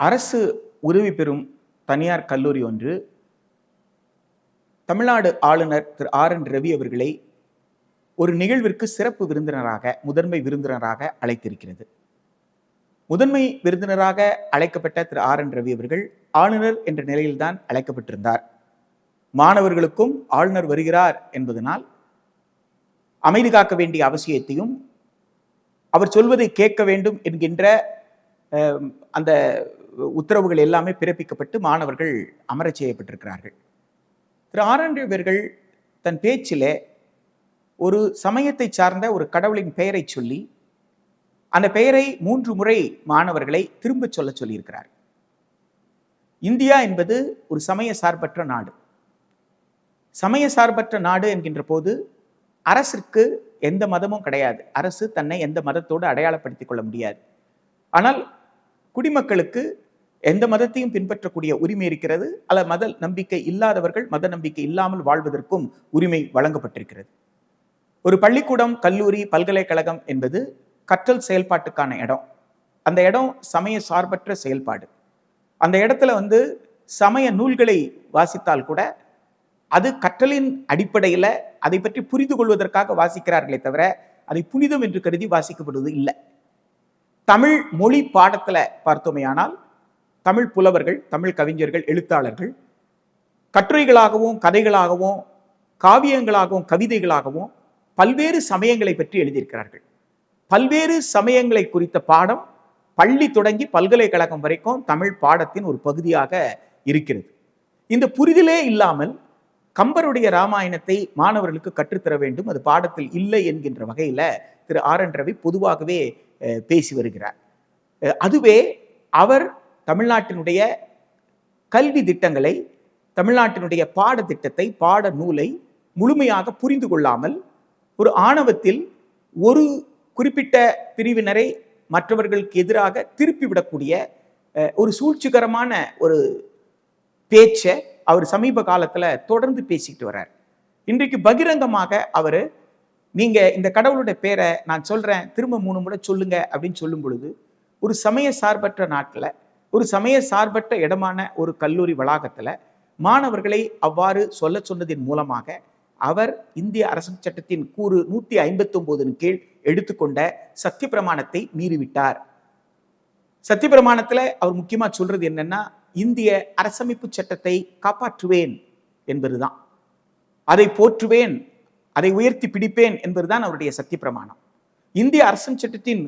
அரசு உதவி பெறும் தனியார் கல்லூரி ஒன்று தமிழ்நாடு ஆளுநர் திரு ஆர்.என். ரவி அவர்களை ஒரு நிகழ்விற்கு சிறப்பு விருந்தினராக, முதன்மை விருந்தினராக அழைத்திருக்கிறது. முதன்மை விருந்தினராக அழைக்கப்பட்ட திரு ஆர்.என். ரவி அவர்கள் ஆளுநர் என்ற நிலையில்தான் அழைக்கப்பட்டிருந்தார். மாணவர்களுக்கும் ஆளுநர் வருகிறார் என்பதனால் அமைதி காக்க வேண்டிய அவசியத்தையும் அவர் சொல்வதை கேட்க வேண்டும் என்கின்ற அந்த உத்தரவுகள் எல்லாமே பிறப்பிக்கப்பட்டு மாணவர்கள் அமரச் செய்யப்பட்டிருக்கிறார்கள். திரு ஆர்.என். ரவி அவர்கள் தன் பேச்சிலே ஒரு சமயத்தை சார்ந்த ஒரு கடவுளின் பெயரை சொல்லி அந்த பெயரை 3 முறை மாணவர்களை திரும்ப சொல்லியிருக்கிறார். இந்தியா என்பது ஒரு சமய சார்பற்ற நாடு. சமய சார்பற்ற நாடு என்கின்ற போது அரசிற்கு எந்த மதமும் கிடையாது. அரசு தன்னை எந்த மதத்தோடு அடையாளப்படுத்திக் கொள்ள முடியாது. ஆனால் குடிமக்களுக்கு எந்த மதத்தையும் பின்பற்றக்கூடிய உரிமை இருக்கிறது. அல்ல மத நம்பிக்கை இல்லாதவர்கள் மத நம்பிக்கை இல்லாமல் வாழ்வதற்கும் உரிமை வழங்கப்பட்டிருக்கிறது. ஒரு பள்ளிக்கூடம், கல்லூரி, பல்கலைக்கழகம் என்பது கற்றல் செயல்பாட்டுக்கான இடம். அந்த இடம் சமய சார்பற்ற செயல்பாடு. அந்த இடத்துல சமய நூல்களை வாசித்தால் கூட அது கற்றலின் அடிப்படையில் அதை பற்றி புரிந்து கொள்வதற்காக வாசிக்கிறார்களே தவிர அதை புனிதம் என்று கருதி வாசிக்கப்படுவது இல்லை. தமிழ் மொழி பாடத்துல பார்த்தோமேயானால் தமிழ் புலவர்கள், தமிழ் கவிஞர்கள், எழுத்தாளர்கள் கட்டுரைகளாகவும் கதைகளாகவும் காவியங்களாகவும் கவிதைகளாகவும் பல்வேறு சமயங்களை பற்றி எழுதியிருக்கிறார்கள். பல்வேறு சமயங்களை குறித்த பாடம் பள்ளி தொடங்கி பல்கலைக்கழகம் வரைக்கும் தமிழ் பாடத்தின் ஒரு பகுதியாக இருக்கிறது. இந்த புரிதலே இல்லாமல் கம்பருடைய ராமாயணத்தை மாணவர்களுக்கு கற்றுத்தர வேண்டும், அது பாடத்தில் இல்லை என்கின்ற வகையில திரு ஆர்.என். ரவி பொதுவாகவே பேசி வருகிறார். அதுவே அவர் தமிழ்நாட்டினுடைய கல்வி திட்டங்களை, தமிழ்நாட்டினுடைய பாடத்திட்டத்தை, பாட நூலை முழுமையாக புரிந்து கொள்ளாமல் ஒரு ஆணவத்தில் ஒரு குறிப்பிட்ட பிரிவினரை மற்றவர்களுக்கு எதிராக திருப்பிவிடக்கூடிய ஒரு சூழ்ச்சிகரமான ஒரு பேச்சை அவர் சமீப காலத்துல தொடர்ந்து பேசிட்டு வர்றார். இன்றைக்கு பகிரங்கமாக அவரு நீங்க இந்த கடவுளுடைய பேரை நான் சொல்றேன், திரும்ப 3 முறை சொல்லுங்க அப்படின்னு சொல்லும் பொழுது ஒரு சமய சார்பற்ற நாட்டுல, ஒரு சமய சார்பற்ற இடமான ஒரு கல்லூரி வளாகத்துல மாணவர்களை அவ்வாறு சொல்ல சொன்னதின் மூலமாக அவர் இந்திய அரசியல் சட்டத்தின் கூறு 159 கீழ் எடுத்துக்கொண்ட சத்திய பிரமாணத்தை மீறிவிட்டார். சத்திய பிரமாணத்துல அவர் முக்கியமா சொல்றது என்னன்னா, இந்திய அரசமைப்பு சட்டத்தை காப்பாற்றுவேன் என்பதுதான், அதை போற்றுவேன், அதை உயர்த்தி பிடிப்பேன் என்பதுதான் அவருடைய சத்திய பிரமாணம். இந்திய அரசியல் சட்டத்தின்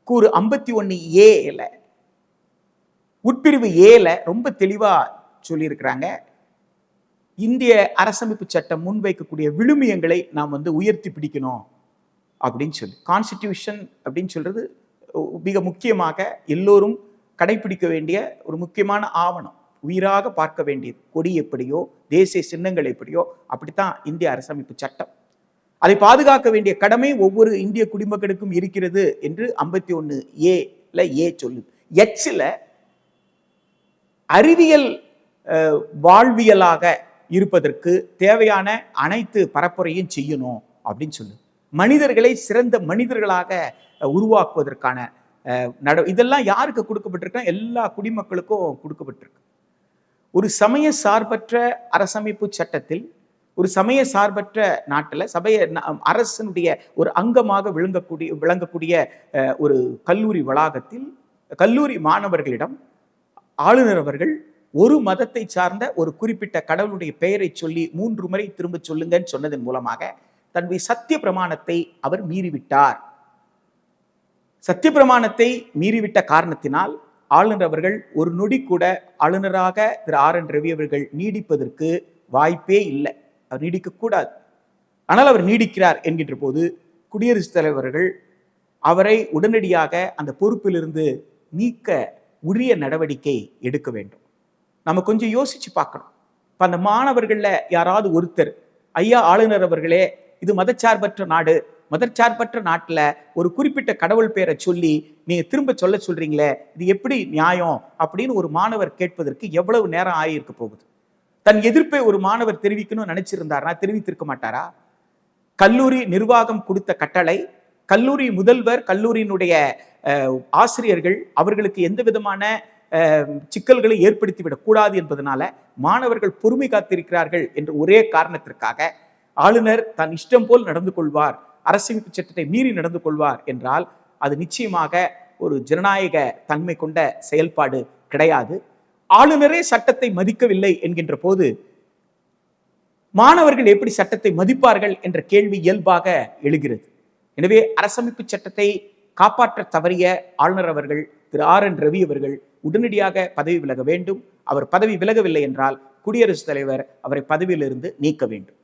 கூறு 51A உட்பிரிவு ஏல ரொம்ப தெளிவா சொல்லியிருக்கிறாங்க. இந்திய அரசமைப்பு சட்டம் முன்வைக்கக்கூடிய விழுமியங்களை நாம் உயர்த்தி பிடிக்கணும் அப்படின்னு சொல்லி, கான்ஸ்டிடியூஷன் அப்படின்னு சொல்றது மிக முக்கியமாக எல்லோரும் கடைபிடிக்க வேண்டிய ஒரு முக்கியமான ஆவணம். உயிராக பார்க்க வேண்டியது. கொடி எப்படியோ, தேசிய சின்னங்கள் எப்படியோ அப்படித்தான் இந்திய அரசமைப்பு சட்டம். அதை பாதுகாக்க வேண்டிய கடமை ஒவ்வொரு இந்திய குடிமக்களுக்கும் இருக்கிறது என்று 51A சொல்லுது. Hல அறிவியல் வாழ்வியலாக இருப்பதற்கு தேவையான அனைத்து பரப்புரையும் செய்யணும் அப்படின்னு சொல்லு. மனிதர்களை சிறந்த மனிதர்களாக உருவாக்குவதற்கான இதெல்லாம் யாருக்கு கொடுக்கப்பட்டிருக்கா? எல்லா குடிமக்களுக்கும் கொடுக்கப்பட்டிருக்கு. ஒரு சமய சார்பற்ற அரசமைப்பு சட்டத்தில், ஒரு சமய சார்பற்ற நாட்டில் அரசனுடைய ஒரு அங்கமாக விளங்கக்கூடிய ஒரு கல்லூரி வளாகத்தில் கல்லூரி மாணவர்களிடம் ஆளுநர் அவர்கள் ஒரு மதத்தை சார்ந்த ஒரு குறிப்பிட்ட கடவுளுடைய பெயரை சொல்லி 3 முறை திரும்ப சொல்லுங்கன்னு சொன்னதன் மூலமாக தன்னுடைய சத்திய பிரமாணத்தை அவர் மீறிவிட்டார். சத்திய பிரமாணத்தை மீறிவிட்ட காரணத்தினால் ஆளுநர் அவர்கள் ஒரு நொடி கூட ஆளுநராக திரு ஆர்.என். ரவி அவர்கள் நீடிப்பதற்கு வாய்ப்பே இல்லை. அவர் நீடிக்கக்கூடாது. ஆனால் அவர் நீடிக்கிறார் என்கின்ற போது குடியரசுத் தலைவர்கள் அவரை உடனடியாக அந்த பொறுப்பிலிருந்து நீக்க உரிய நடவடிக்கை எடுக்க வேண்டும். நம்ம கொஞ்சம் யோசிச்சு பார்க்கணும். இப்ப அந்த மாணவர்கள்ல யாராவது ஒருத்தர், ஐயா ஆளுநர் அவர்களே, இது மதச்சார்பற்ற நாடு, மதச்சார்பற்ற நாட்டுல ஒரு குறிப்பிட்ட கடவுள் பெயரை சொல்லி நீங்க திரும்ப சொல்றீங்களே, இது எப்படி நியாயம் அப்படின்னு ஒரு மாணவர் கேட்பதற்கு எவ்வளவு நேரம் ஆகியிருக்க போகுது? தன் எதிர்ப்பை ஒரு மாணவர் தெரிவிக்கணும்னு நினைச்சிருந்தாரா? தெரிவித்திருக்க மாட்டாரா? கல்லூரி நிர்வாகம் கொடுத்த கட்டளை, கல்லூரி முதல்வர், கல்லூரியினுடைய ஆசிரியர்கள் அவர்களுக்கு எந்த விதமான சிக்கல்களை ஏற்படுத்திவிடக் கூடாது என்பதனால மாணவர்கள் பொறுமை காத்திருக்கிறார்கள் என்ற ஒரே காரணத்திற்காக ஆளுநர் தன் இஷ்டம் போல் நடந்து கொள்வார், அரசமைப்பு சட்டத்தை மீறி நடந்து கொள்வார் என்றால் அது நிச்சயமாக ஒரு ஜனநாயக தன்மை கொண்ட செயல்பாடு கிடையாது. ஆளுநரே சட்டத்தை மதிக்கவில்லை என்கின்ற போது மாணவர்கள் எப்படி சட்டத்தை மதிப்பார்கள் என்ற கேள்வி இயல்பாக எழுகிறது. எனவே அரசமைப்பு சட்டத்தை காப்பாற்ற தவறிய ஆளுநர் அவர்கள் திரு RN ரவி அவர்கள் உடனடியாக பதவி விலக வேண்டும். அவர் பதவி விலகவில்லை என்றால் குடியரசுத் தலைவர் அவரை பதவியிலிருந்து நீக்க வேண்டும்.